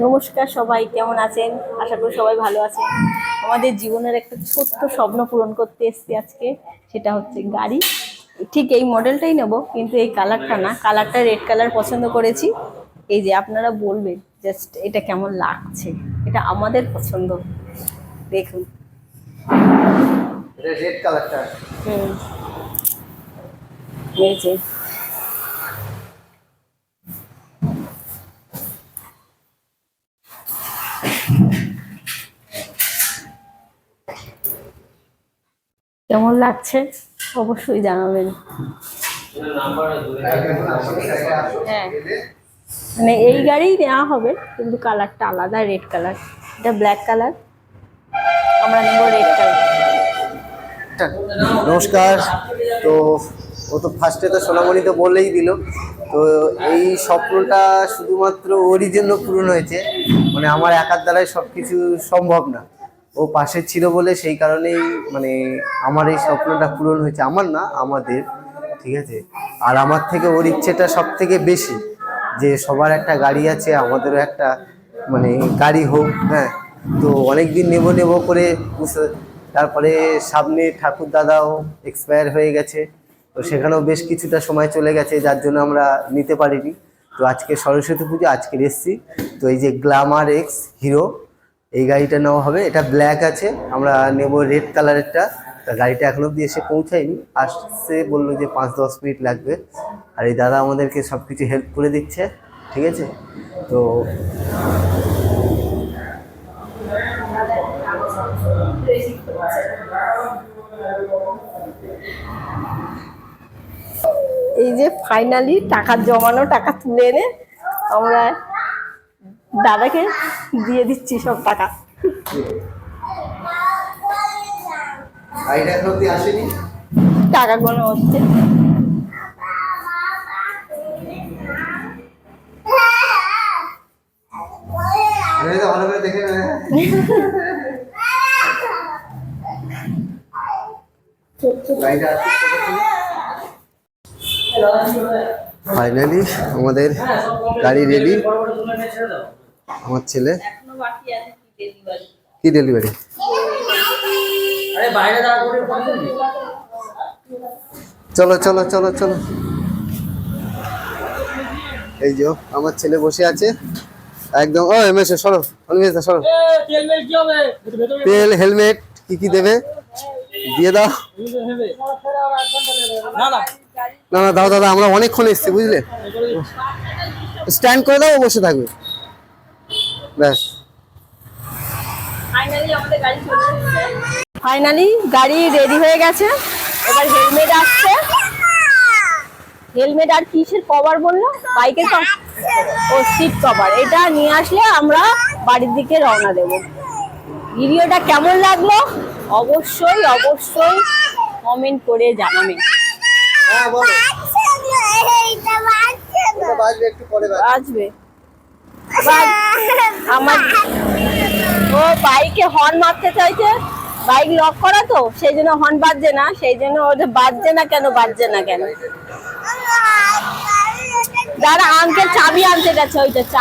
নমস্কার, সবাই কেমন আছেন? আশা করি সবাই ভালো আছেন। আমাদের জীবনের একটা ছোট্ট স্বপ্ন পূরণ করতে এসেছি আজকে। সেটা হচ্ছে গাড়ি। ঠিক এই মডেলটাই নেব, কিন্তু এই কালারটা না, কালারটা রেড কালার পছন্দ করেছি। এই যে আপনারা বলবেন জাস্ট এটা কেমন লাগছে, এটা আমাদের পছন্দ। দেখুন, এটা রেড কালারটা। হুম, এই যে কেমন লাগছে অবশ্যই জানাবেন। হ্যাঁ, মানে এই গাড়িই নেওয়া হবে, কিন্তু কালারটা আলাদা, রেড কালার। এটা ব্ল্যাক কালার, আমরা নেব রেড কালার। নমস্কার। তো ও তো ফার্স্টে তো সোনামণি তো বলেই দিল। তো এই স্বপ্নটা শুধুমাত্র ওরই জন্য পূরণ হয়েছে, মানে আমার একার দ্বারাই সব কিছু সম্ভব না। ও পাশে ছিল বলে সেই কারণেই মানে আমার এই স্বপ্নটা পূরণ হয়েছে। আমার না, আমাদের, ঠিক আছে। আর আমার থেকে ওর ইচ্ছেটা সব থেকে বেশি, যে সবার একটা গাড়ি আছে, আমাদেরও একটা মানে গাড়ি হোক। হ্যাঁ, তো অনেকদিন নেব নেব করে তারপরে সামনে ঠাকুর দাদাও এক্সপায়ার হয়ে গেছে, তো সেখানেও বেশ কিছুটা সময় চলে গেছে, যার জন্য আমরা নিতে পারিনি। তো আজকে সরস্বতী পুজো, আজকে এসছি। তো এই যে গ্ল্যামার এক্স হিরো, এই গাড়িটা নেওয়া হবে। এটা ব্ল্যাক আছে, আমরা নেব রেড কালারেরটা। তা গাড়িটা এখন অব্দি এসে পৌঁছায়নি, আসছে বললো যে 5-10 মিনিট লাগবে। আর এই দাদা আমাদেরকে সব কিছু হেল্প করে দিচ্ছে, ঠিক আছে। তো এই যে ফাইনালি টাকা জমানো, টাকা তুলে এনে আমরা দাদাকে দিয়ে দিচ্ছি সব টাকা। গাড়িটা এখন অব্দি আসেনি, টাকা গোনা হচ্ছে। ভালো করে দেখে নেবে। ফাইনালি আমাদের গাড়ি রেডি। আমার ছেলে কি ডেলিভারি, চলো চলো চলো চলো। এই যে আমার ছেলে বসে আছে একদম। ও এমএস সরো, সরো। তেল, হেলমেট কি কি দেবে দিয়ে দাও। না না, দাও দাদা, আমরা অনেকক্ষণ এসছি বুঝলে। স্ট্যান্ড করে দাও, বসে থাকবে ব্যাস। ফাইনালি গাড়ি রেডি হয়ে গেছে। এবার হেলমেট আসছে। হেলমেট আর কিসের কভার বললো? বাইকের ও সিট কভার। এটা নিয়ে আসলে আমরা বাড়ির দিকে রওনা দেব। ভিডিওটা কেমন লাগলো অবশ্যই অবশ্যই কমেন্ট করে জানাবেন। হ্যাঁ বলো। একটু পরে আসবে আমার, ও বাইকে হর্ন মারতে চাইছে, বাইক লক করা তো সেই জন্য হর্ন বাজছে না, সেই জন্য ওদের বাজছে না কেন, বাজছে না কেন। দাঁড়া, আঙ্কেল চাবি আনতে গেছে, ওইটা চাবি।